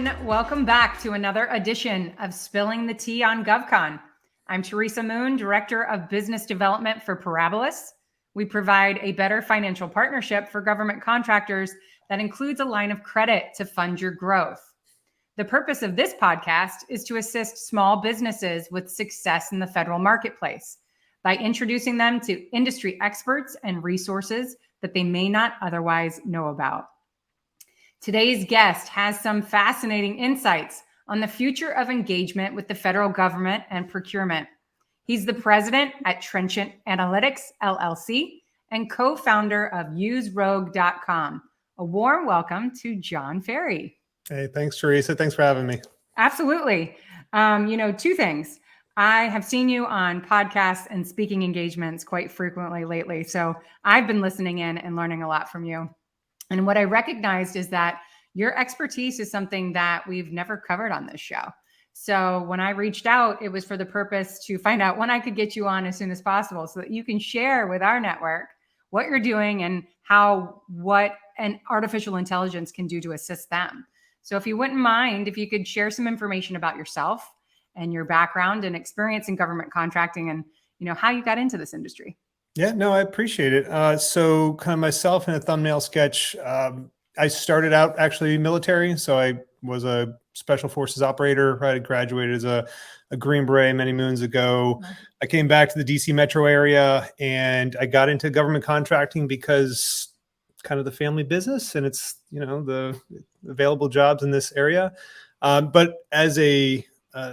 everyone. Welcome back to another edition of Spilling the Tea on GovCon. I'm Teresa Moon, Director of Business Development for Parabolis. We provide a better financial partnership for government contractors that includes a line of credit to fund your growth. The purpose of this podcast is to assist small businesses with success in the federal marketplace by introducing them to industry experts and resources that they may not otherwise know about. Today's guest has some fascinating insights on the future of engagement with the federal government and procurement. He's the president at Trenchant Analytics, LLC, and co-founder of userogue.com. A warm welcome to John Ferry. Hey, thanks, Teresa. Thanks for having me. Absolutely. Two things. I have seen you on podcasts and speaking engagements quite frequently lately. So I've been listening in and learning a lot from you. And what I recognized is that your expertise is something that we've never covered on this show. So when I reached out, it was for the purpose to find out when I could get you on as soon as possible so that you can share with our network what you're doing and what an artificial intelligence can do to assist them. So if you wouldn't mind, if you could share some information about yourself and your background and experience in government contracting and how you got into this industry. Yeah, no, I appreciate it. So kind of myself in a thumbnail sketch, I started out actually military. So I was a special forces operator, right? I graduated as a Green Beret many moons ago. I came back to the DC metro area and I got into government contracting because it's kind of the family business and it's, the available jobs in this area. But as a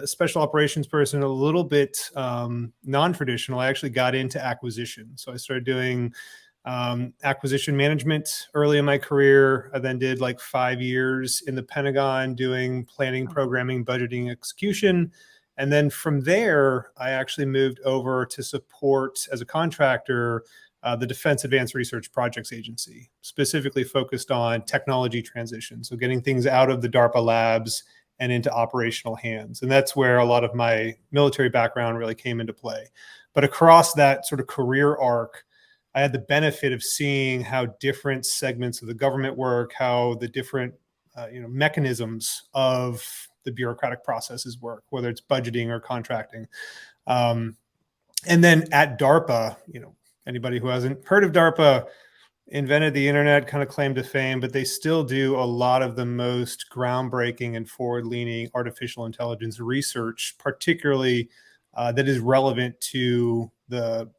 special operations person, a little bit non-traditional, I actually got into acquisition. So I started doing acquisition management early in my career. I then did like 5 years in the Pentagon doing planning, programming, budgeting, execution. And then from there, I actually moved over to support as a contractor the Defense Advanced Research Projects Agency, specifically focused on technology transition. So getting things out of the DARPA labs and into operational hands. And that's where a lot of my military background really came into play. But across that sort of career arc, I had the benefit of seeing how different segments of the government work, how the different mechanisms of the bureaucratic processes work, whether it's budgeting or contracting. And then at DARPA, anybody who hasn't heard of DARPA, invented the internet, kind of claim to fame, but they still do a lot of the most groundbreaking and forward-leaning artificial intelligence research, particularly that is relevant to the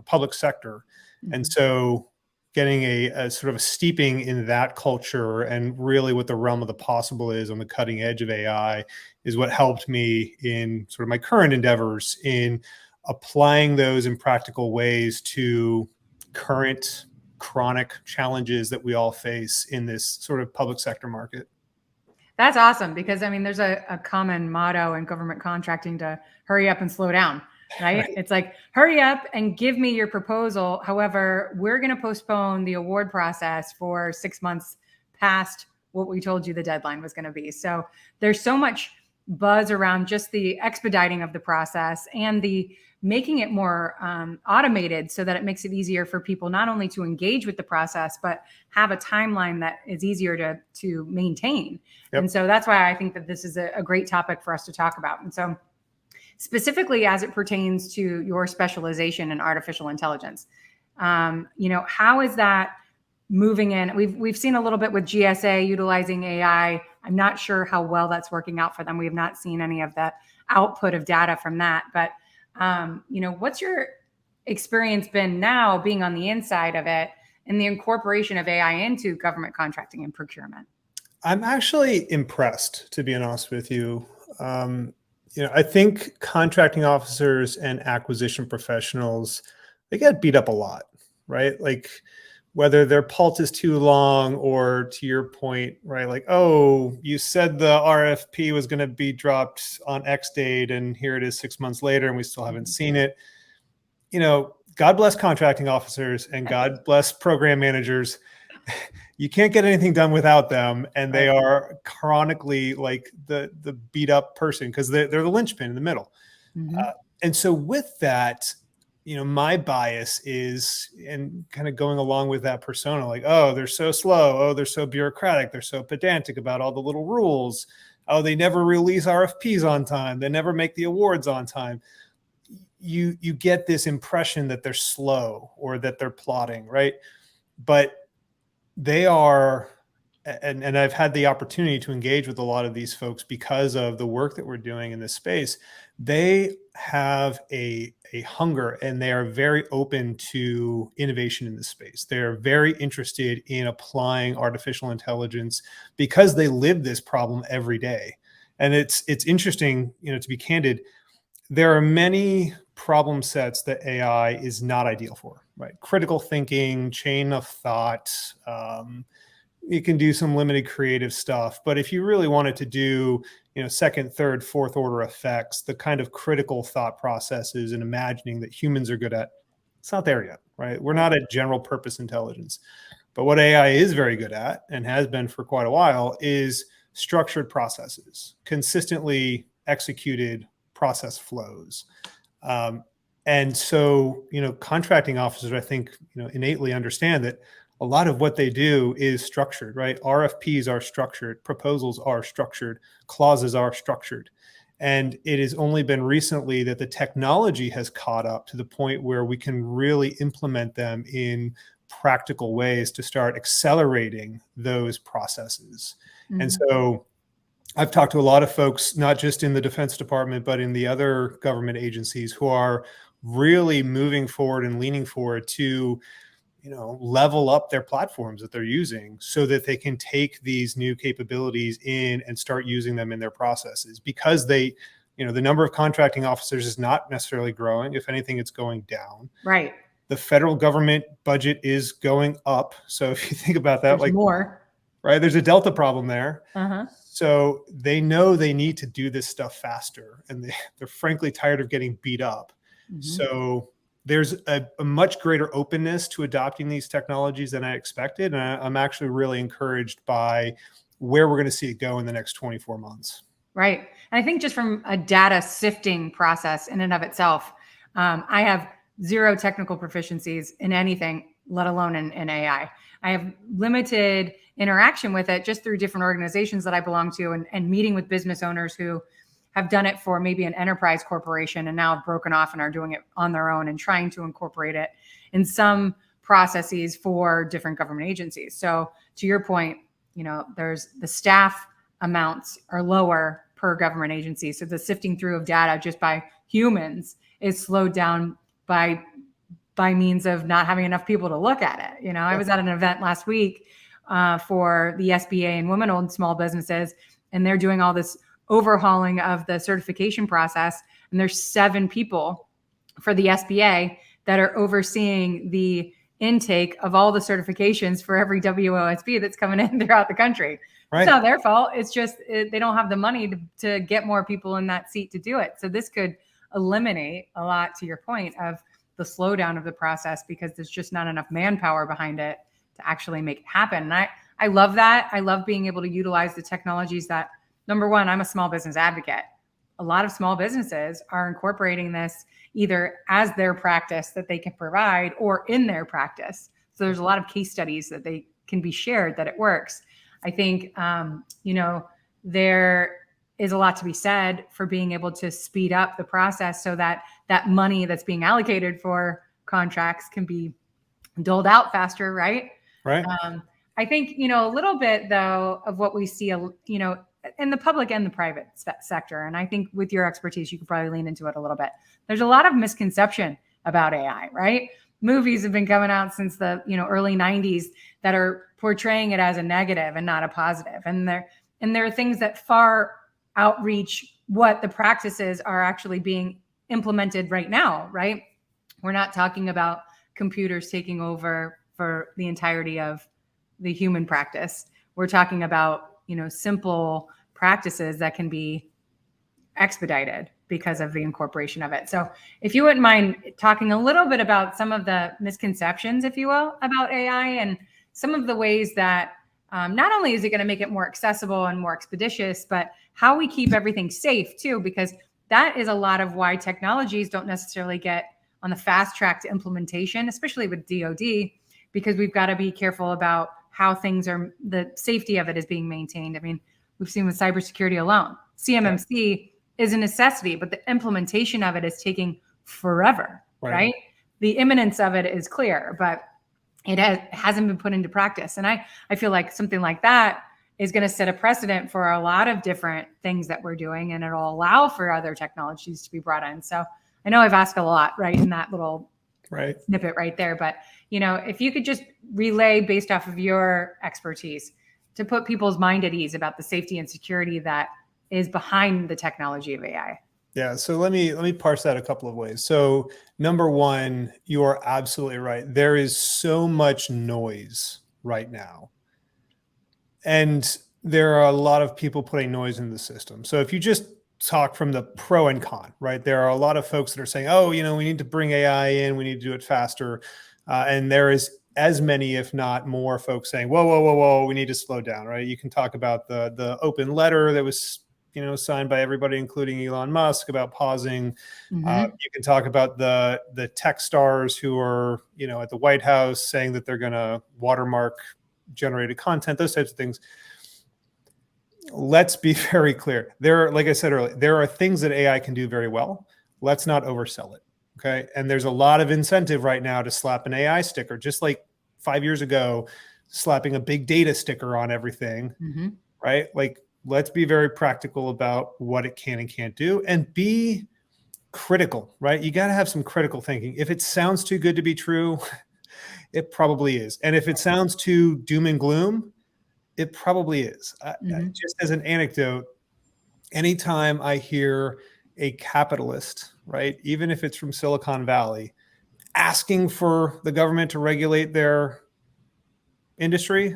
public sector. Mm-hmm. And so getting a sort of a steeping in that culture and really what the realm of the possible is on the cutting edge of AI is what helped me in sort of my current endeavors in applying those in practical ways to current chronic challenges that we all face in this sort of public sector market. That's awesome because there's a common motto in government contracting to hurry up and slow down, right? It's like, hurry up and give me your proposal. However, we're going to postpone the award process for 6 months past what we told you the deadline was going to be. So there's so much buzz around just the expediting of the process and the making it more automated so that it makes it easier for people not only to engage with the process, but have a timeline that is easier to maintain. Yep. And so that's why I think that this is a great topic for us to talk about. And so specifically as it pertains to your specialization in artificial intelligence, how is that moving in? We've seen a little bit with GSA utilizing AI. I'm not sure how well that's working out for them. We have not seen any of the output of data from that, but what's your experience been now being on the inside of it and the incorporation of AI into government contracting and procurement? I'm actually impressed, to be honest with you. I think contracting officers and acquisition professionals, they get beat up a lot, right? Like whether their pulse is too long or to your point, right? Like, oh, you said the RFP was going to be dropped on X date and here it is 6 months later and we still haven't seen it. God bless contracting officers and God bless program managers. You can't get anything done without them. And they are chronically like the beat up person because they're the linchpin in the middle. Mm-hmm. And so with that, my bias is, and kind of going along with that persona, like, oh, they're so slow. Oh, they're so bureaucratic. They're so pedantic about all the little rules. oh, they never release RFPs on time, they never make the awards on time. You get this impression that they're slow or that they're plotting, right? But they are, and I've had the opportunity to engage with a lot of these folks because of the work that we're doing in this space. They have a hunger, and they are very open to innovation in this space. They're very interested in applying artificial intelligence because they live this problem every day. And it's interesting, to be candid, there are many problem sets that AI is not ideal for, right? Critical thinking, chain of thought, you can do some limited creative stuff, but if you really wanted to do, second, third, fourth order effects, the kind of critical thought processes and imagining that humans are good at, it's not there yet, right? We're not at general purpose intelligence. But what AI is very good at, and has been for quite a while, is structured processes, consistently executed process flows. And so, contracting officers, I think, innately understand that a lot of what they do is structured, right? RFPs are structured, proposals are structured, clauses are structured. And it has only been recently that the technology has caught up to the point where we can really implement them in practical ways to start accelerating those processes. Mm-hmm. And so I've talked to a lot of folks, not just in the Defense Department, but in the other government agencies, who are really moving forward and leaning forward to level up their platforms that they're using so that they can take these new capabilities in and start using them in their processes, because they, the number of contracting officers is not necessarily growing. If anything, it's going down. Right. The federal government budget is going up. So if you think about that, there's more, right, there's a Delta problem there. Uh-huh. So they know they need to do this stuff faster, and they're frankly tired of getting beat up. Mm-hmm. So there's a much greater openness to adopting these technologies than I expected. And I'm actually really encouraged by where we're going to see it go in the next 24 months. Right. And I think just from a data sifting process in and of itself, I have zero technical proficiencies in anything, let alone in AI. I have limited interaction with it just through different organizations that I belong to, and meeting with business owners who have done it for maybe an enterprise corporation and now have broken off and are doing it on their own and trying to incorporate it in some processes for different government agencies. So to your point, there's the staff amounts are lower per government agency. So the sifting through of data just by humans is slowed down by means of not having enough people to look at it. I was at an event last week for the SBA and women-owned small businesses, and they're doing all this overhauling of the certification process. And there's 7 people for the SBA that are overseeing the intake of all the certifications for every WOSB that's coming in throughout the country. Right. It's not their fault. It's just they don't have the money to get more people in that seat to do it. So this could eliminate a lot, to your point, of the slowdown of the process, because there's just not enough manpower behind it to actually make it happen. And I love that. I love being able to utilize the technologies that, number one, I'm a small business advocate. A lot of small businesses are incorporating this either as their practice that they can provide or in their practice. So there's a lot of case studies that they can be shared that it works. I think, there is a lot to be said for being able to speed up the process so that that money that's being allocated for contracts can be doled out faster, right? Right. I think, a little bit, though, of what we see, in the public and the private sector, and I think with your expertise, you could probably lean into it a little bit. There's a lot of misconception about AI, right? Movies have been coming out since the early 90s that are portraying it as a negative and not a positive. And there are things that far outreach what the practices are actually being implemented right now, right? We're not talking about computers taking over for the entirety of the human practice. We're talking about, simple practices that can be expedited because of the incorporation of it. So if you wouldn't mind talking a little bit about some of the misconceptions, if you will, about AI, and some of the ways that not only is it going to make it more accessible and more expeditious, but how we keep everything safe too, because that is a lot of why technologies don't necessarily get on the fast track to implementation, especially with DoD, because we've got to be careful about how things are, the safety of it is being maintained. I mean, we've seen with cybersecurity alone. CMMC is a necessity, but the implementation of it is taking forever, right? The imminence of it is clear, but it hasn't been put into practice. And I feel like something like that is going to set a precedent for a lot of different things that we're doing, and it'll allow for other technologies to be brought in. So I know I've asked a lot, right, in that little snippet right there, but if you could just relay based off of your expertise to put people's mind at ease about the safety and security that is behind the technology of AI. Yeah. So let me parse that a couple of ways. So number one, you are absolutely right. There is so much noise right now. And there are a lot of people putting noise in the system. So if you just talk from the pro and con, right? There are a lot of folks that are saying, oh, we need to bring AI in, we need to do it faster. And there is as many, if not more, folks saying, whoa, whoa, whoa, whoa, we need to slow down, right? You can talk about the open letter that was signed by everybody, including Elon Musk, about pausing. You can talk about the tech stars who are, at the White House saying that they're going to watermark generated content, those types of things. Let's be very clear. Like I said earlier, there are things that AI can do very well. Let's not oversell it. Okay. And there's a lot of incentive right now to slap an AI sticker, just like 5 years ago, slapping a big data sticker on everything, right? Like, let's be very practical about what it can and can't do, and be critical, right? You got to have some critical thinking. If it sounds too good to be true, it probably is. And if it sounds too doom and gloom, it probably is. Just as an anecdote, anytime I hear a capitalist, right, even if it's from Silicon Valley, asking for the government to regulate their industry,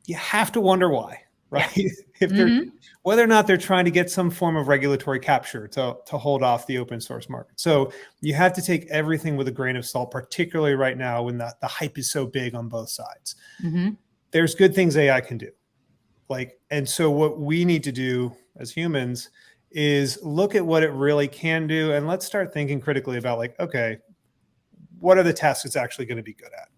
you have to wonder why. Right? If they're whether or not they're trying to get some form of regulatory capture to hold off the open source market. So you have to take everything with a grain of salt, particularly right now when the hype is so big on both sides. There's good things AI can do. And so what we need to do as humans is look at what it really can do, and let's start thinking critically about okay, what are the tasks it's actually going to be good at?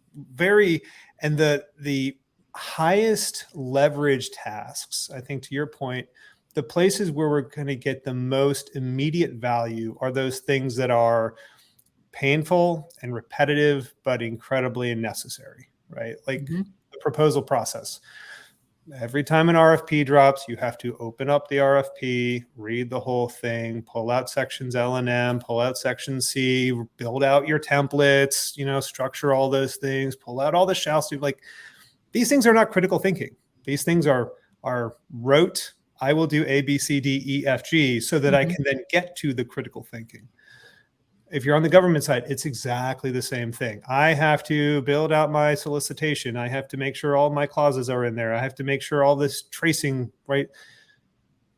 And the highest leverage tasks, I think, to your point, the places where we're going to get the most immediate value are those things that are painful and repetitive, but incredibly necessary, right? Like the proposal process. Every time an RFP drops, you have to open up the RFP, read the whole thing, pull out sections L and M, pull out section C, build out your templates, structure all those things, pull out all the shalls. These things are not critical thinking. These things are rote. I will do A, B, C, D, E, F, G so that I can then get to the critical thinking. If you're on the government side, it's exactly the same thing. I have to build out my solicitation. I have to make sure all my clauses are in there. I have to make sure all this tracing, right?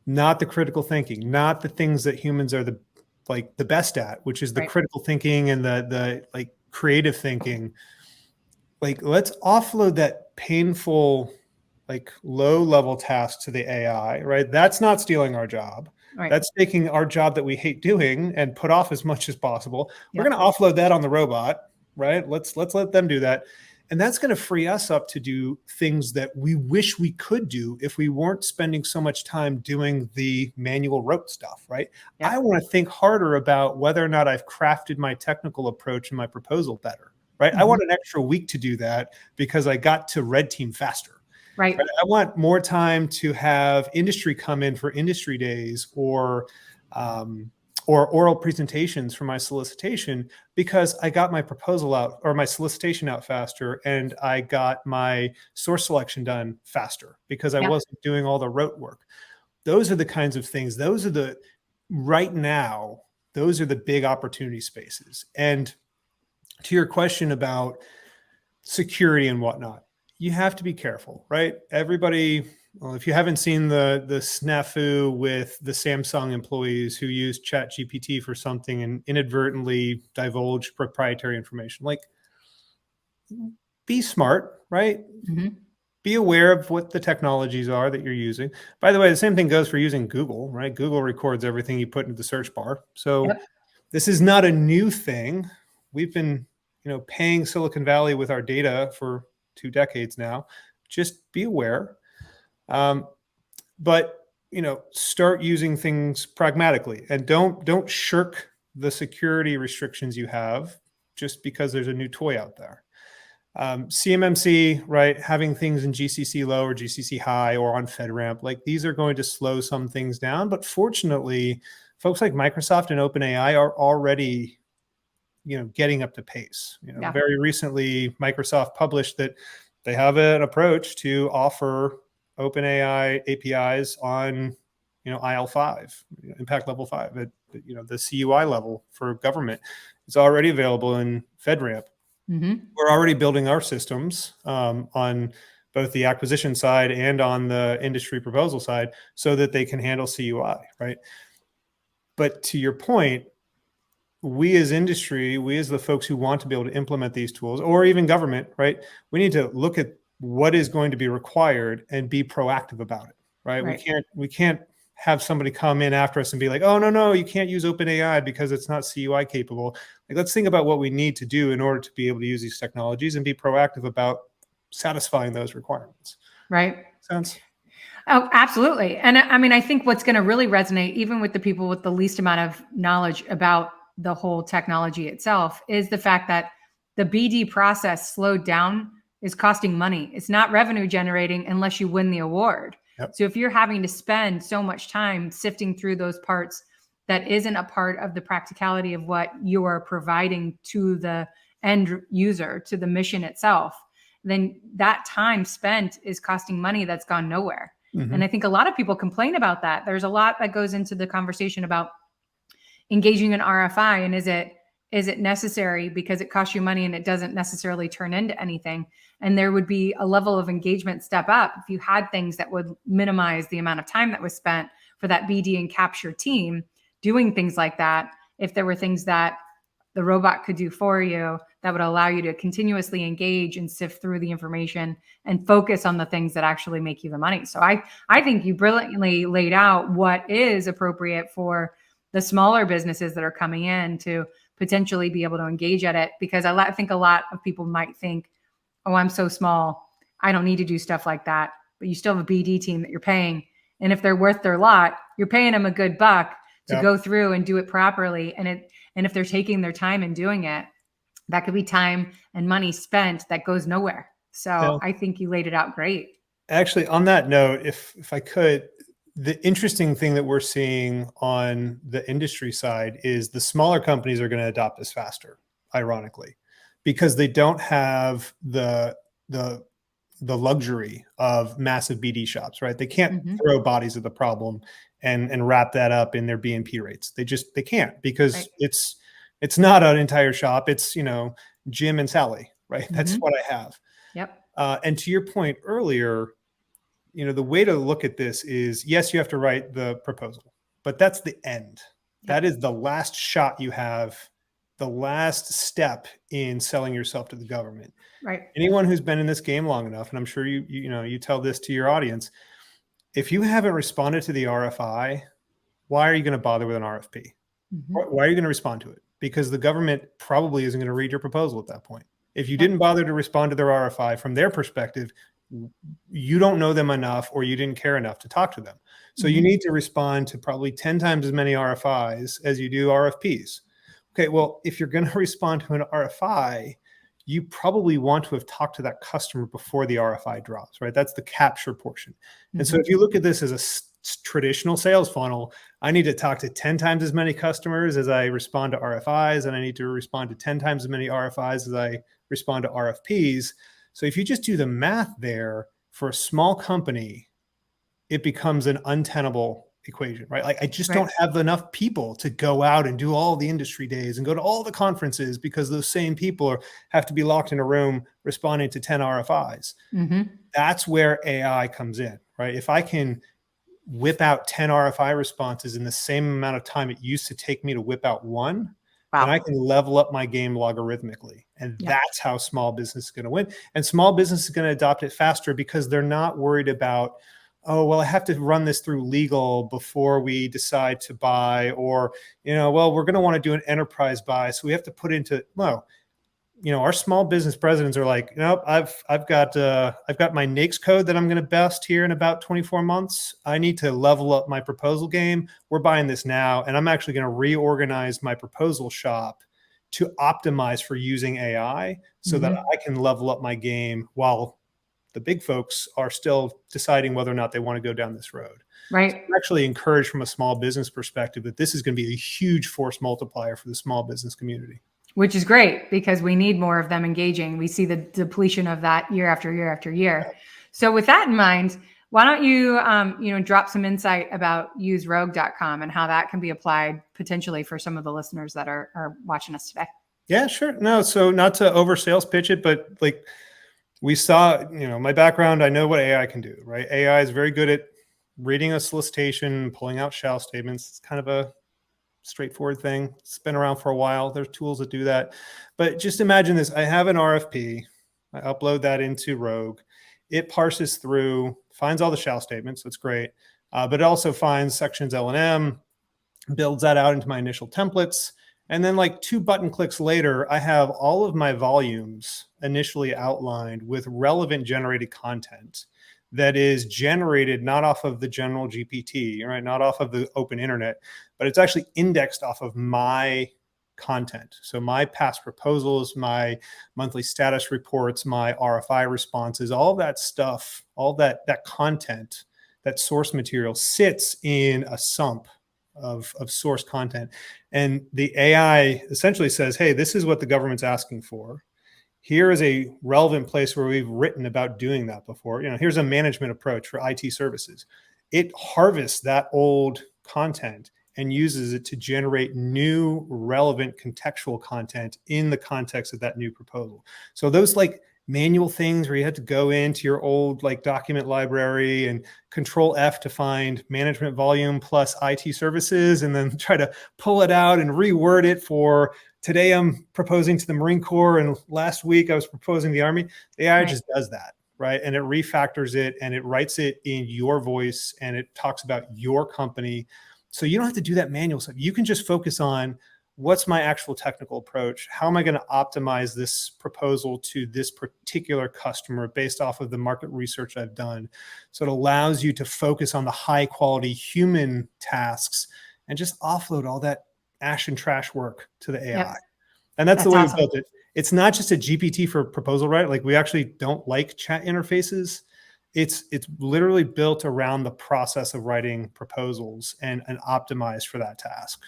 Not the critical thinking, not the things that humans are the best at, which is the critical thinking and the creative thinking. Let's offload that painful, low level task to the AI, right? That's not stealing our job. That's taking our job that we hate doing and put off as much as possible. We're going to offload that on the robot, right? Let's let them do that. And that's going to free us up to do things that we wish we could do if we weren't spending so much time doing the manual rote stuff, right? I want to think harder about whether or not I've crafted my technical approach and my proposal better. Right. I want an extra week to do that because I got to red team faster. Right. I want more time to have industry come in for industry days or oral presentations for my solicitation because I got my proposal out or my solicitation out faster, and I got my source selection done faster because I wasn't doing all the rote work. Those are the kinds of things. Right now, those are the big opportunity spaces. And to your question about security and whatnot, you have to be careful, right? Everybody, well, if you haven't seen the snafu with the Samsung employees who used ChatGPT for something and inadvertently divulged proprietary information, be smart, right? Be aware of what the technologies are that you're using. By the way, the same thing goes for using Google, right? Google records everything you put into the search bar. So this is not a new thing. We've been, paying Silicon Valley with our data for 2 decades now. Just be aware. but start using things pragmatically, and don't shirk the security restrictions you have just because there's a new toy out there. CMMC, right? Having things in GCC low or GCC high or on FedRAMP, like these are going to slow some things down. But fortunately, folks like Microsoft and OpenAI are already, getting up to pace. Yeah. Very recently, Microsoft published that they have an approach to offer OpenAI APIs on, IL5, impact level 5 at, the CUI level for government. It's already available in FedRAMP. We're already building our systems on both the acquisition side and on the industry proposal side so that they can handle CUI, right? But to your point, we as industry, we as the folks who want to be able to implement these tools, or even government, right? We need to look at what is going to be required and be proactive about it, right? We can't have somebody come in after us and be like, oh, no, you can't use OpenAI because it's not CUI capable. Like, let's think about what we need to do in order to be able to use these technologies and be proactive about satisfying those requirements. Right. Sense? Oh, absolutely. And I mean, I think what's going to really resonate, even with the people with the least amount of knowledge about the whole technology itself, is the fact that the BD process slowed down is costing money. It's not revenue generating unless you win the award. Yep. So if you're having to spend so much time sifting through those parts that isn't a part of the practicality of what you are providing to the end user, to the mission itself, then that time spent is costing money that's gone nowhere. And I think a lot of people complain about that. There's a lot that goes into the conversation about engaging an RFI, and is it necessary because it costs you money and it doesn't necessarily turn into anything. And there would be a level of engagement step up if you had things that would minimize the amount of time that was spent for that BD and capture team doing things like that. If there were things that the robot could do for you that would allow you to continuously engage and sift through the information and focus on the things that actually make you the money. So I think you brilliantly laid out what is appropriate for the smaller businesses that are coming in to potentially be able to engage at it. Because I think a lot of people might think, oh, I'm so small, I don't need to do stuff like that. But you still have a BD team that you're paying. And if they're worth their lot, you're paying them a good buck to go through and do it properly. And if they're taking their time and doing it, that could be time and money spent that goes nowhere. So I think you laid it out great. Actually, on that note, if I could, the interesting thing that we're seeing on the industry side is the smaller companies are going to adopt this faster, ironically, because they don't have the luxury of massive BD shops, right? They can't throw bodies at the problem and wrap that up in their BNP rates. They can't, because it's not an entire shop. It's, Jim and Sally, right? That's what I have. Yep. And to your point earlier, the way to look at this is, yes, you have to write the proposal, but that's the end. Yep. That is the last shot you have, the last step in selling yourself to the government. Right. Anyone who's been in this game long enough, and I'm sure you tell this to your audience, if you haven't responded to the RFI, why are you going to bother with an RFP? Why are you going to respond to it? Because the government probably isn't going to read your proposal at that point. If you didn't bother to respond to their RFI, from their perspective, you don't know them enough, or you didn't care enough to talk to them. So you need to respond to probably 10 times as many RFIs as you do RFPs. Okay, well, if you're going to respond to an RFI, you probably want to have talked to that customer before the RFI drops, right? That's the capture portion. And so if you look at this as a traditional sales funnel, I need to talk to 10 times as many customers as I respond to RFIs, and I need to respond to 10 times as many RFIs as I respond to RFPs. So if you just do the math there, for a small company, it becomes an untenable equation, right? Like, I just don't have enough people to go out and do all the industry days and go to all the conferences, because those same people have to be locked in a room responding to 10 RFIs. That's where AI comes in, right? If I can whip out 10 RFI responses in the same amount of time it used to take me to whip out one, then I can level up my game logarithmically. And that's how small business is going to win. And small business is going to adopt it faster, because they're not worried about, oh, well, I have to run this through legal before we decide to buy, or, well, we're going to want to do an enterprise buy, so we have to put into, well, our small business presidents are like, nope, I've got my NAICS code that I'm going to best here in about 24 months. I need to level up my proposal game. We're buying this now, and I'm actually going to reorganize my proposal shop to optimize for using AI so that I can level up my game while the big folks are still deciding whether or not they want to go down this road. Right. So I'm actually encouraged from a small business perspective that this is going to be a huge force multiplier for the small business community. Which is great because we need more of them engaging. We see the depletion of that year after year after year. So with that in mind, why don't you, drop some insight about userogue.com and how that can be applied potentially for some of the listeners that are watching us today? Yeah, sure. No, so not to over sales pitch it, but like we saw, my background, I know what AI can do, right? AI is very good at reading a solicitation, pulling out shall statements. It's kind of a straightforward thing. It's been around for a while. There's tools that do that. But just imagine this. I have an RFP. I upload that into Rogue. It parses through, finds all the shall statements. That's great. But it also finds sections L&M, builds that out into my initial templates. And then like 2 button clicks later, I have all of my volumes initially outlined with relevant generated content that is generated not off of the general GPT, right? Not off of the open internet, but it's actually indexed off of my content. So my past proposals, my monthly status reports, my RFI responses, all that stuff, all that content, that source material sits in a sump of source content. And the AI essentially says, hey, this is what the government's asking for. Here is a relevant place where we've written about doing that before. Here's a management approach for IT services. It harvests that old content and uses it to generate new, relevant, contextual content in the context of that new proposal. So those like manual things where you had to go into your old like document library and Control F to find management volume plus IT services, and then try to pull it out and reword it for today I'm proposing to the Marine Corps, and last week I was proposing the Army. The AI just does that, right? And it refactors it and it writes it in your voice and it talks about your company. So you don't have to do that manual stuff. You can just focus on what's my actual technical approach? How am I going to optimize this proposal to this particular customer based off of the market research I've done? So it allows you to focus on the high quality human tasks and just offload all that ash and trash work to the AI. Yep. And that's the way we built it. It's not just a GPT for proposal, right? Like we actually don't like chat interfaces. It's literally built around the process of writing proposals and optimized for that task.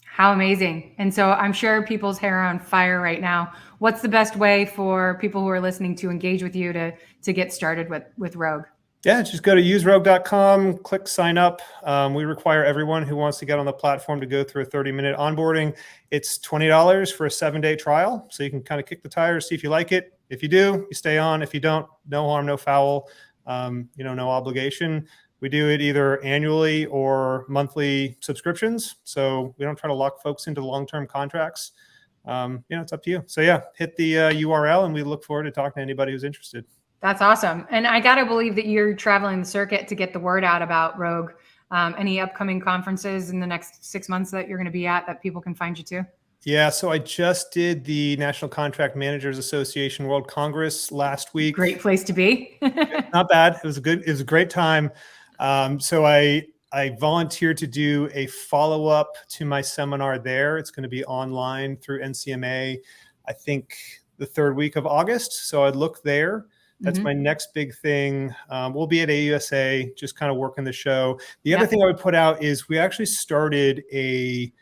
How amazing. And so I'm sure people's hair are on fire right now. What's the best way for people who are listening to engage with you to get started with Rogue? Yeah, just go to userogue.com, click sign up. We require everyone who wants to get on the platform to go through a 30-minute onboarding. It's $20 for a 7-day trial. So you can kind of kick the tires, see if you like it. If you do, you stay on. If you don't, no harm, no foul, no obligation. We do it either annually or monthly subscriptions. So we don't try to lock folks into long-term contracts. It's up to you. So yeah, hit the URL and we look forward to talking to anybody who's interested. That's awesome. And I got to believe that you're traveling the circuit to get the word out about Rogue. Any upcoming conferences in the next 6 months that you're going to be at that people can find you to? Yeah, so I just did the National Contract Managers Association World Congress last week. Great place to be. Not bad. It was a great time. So I volunteered to do a follow-up to my seminar there. It's going to be online through NCMA, I think the 3rd week of August. So I'd look there. That's my next big thing. We'll be at AUSA, just kind of working the show. The other thing I would put out is we actually started a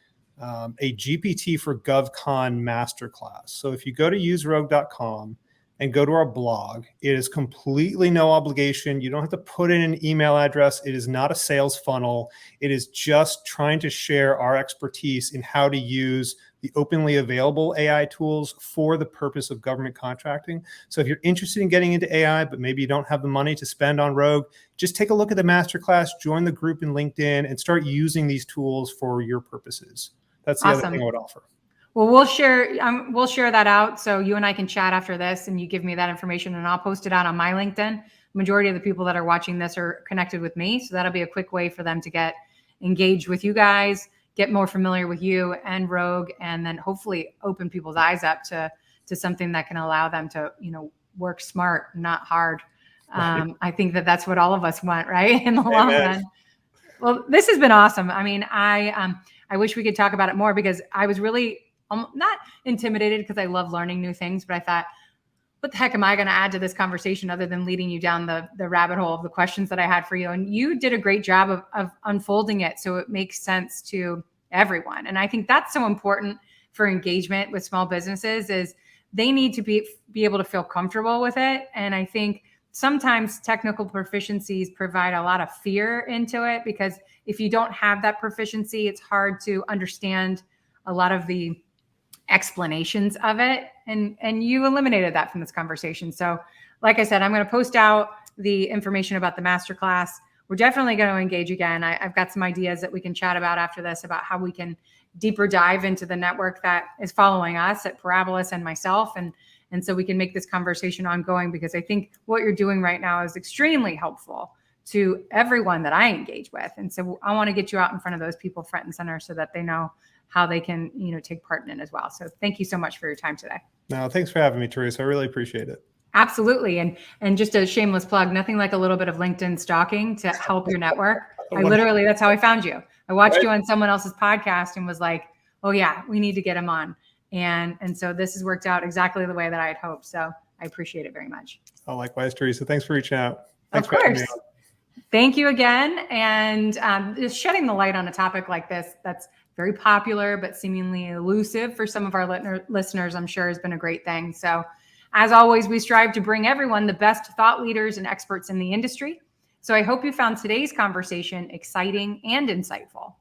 GPT for GovCon masterclass. So if you go to userogue.com and go to our blog, it is completely no obligation. You don't have to put in an email address. It is not a sales funnel. It is just trying to share our expertise in how to use the openly available AI tools for the purpose of government contracting. So if you're interested in getting into AI, but maybe you don't have the money to spend on Rogue, just take a look at the masterclass, join the group in LinkedIn, and start using these tools for your purposes. That's the other thing I would offer. Well, we'll share that out. So you and I can chat after this and you give me that information and I'll post it out on my LinkedIn. Majority of the people that are watching this are connected with me. So that'll be a quick way for them to get engaged with you guys, get more familiar with you and Rogue, and then hopefully open people's eyes up to to something that can allow them to, work smart, not hard. I think that that's what all of us want, right? In the long run. Well, this has been awesome. I mean, I wish we could talk about it more, because I was really not intimidated, because I love learning new things, but I thought, what the heck am I going to add to this conversation other than leading you down the rabbit hole of the questions that I had for you? And you did a great job of unfolding it so it makes sense to everyone. And I think that's so important for engagement with small businesses, is they need to be able to feel comfortable with it. And I think sometimes technical proficiencies provide a lot of fear into it, because if you don't have that proficiency, it's hard to understand a lot of the explanations of it. And you eliminated that from this conversation. So like I said, I'm going to post out the information about the masterclass. We're definitely going to engage again. I've got some ideas that we can chat about after this, about how we can deeper dive into the network that is following us at Parabolis and myself. And so we can make this conversation ongoing, because I think what you're doing right now is extremely helpful to everyone that I engage with. And so I want to get you out in front of those people front and center, so that they know how they can, take part in it as well. So thank you so much for your time today. No, thanks for having me, Teresa. I really appreciate it. Absolutely. And just a shameless plug, nothing like a little bit of LinkedIn stalking to help your network. That's how I found you. I watched you on someone else's podcast and was like, oh yeah, we need to get him on. And so this has worked out exactly the way that I had hoped. So I appreciate it very much. Oh, likewise, Teresa. Thanks for reaching out. Thanks of course. Thank you again. And just shedding the light on a topic like this that's very popular, but seemingly elusive for some of our listeners, I'm sure has been a great thing. So as always, we strive to bring everyone the best thought leaders and experts in the industry. So I hope you found today's conversation exciting and insightful.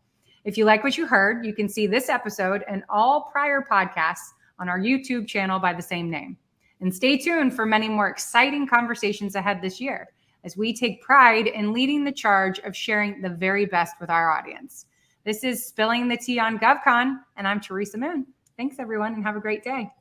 If you like what you heard, you can see this episode and all prior podcasts on our YouTube channel by the same name. And stay tuned for many more exciting conversations ahead this year, as we take pride in leading the charge of sharing the very best with our audience. This is Spilling the Tea on GovCon, and I'm Teresa Moon. Thanks, everyone, and have a great day.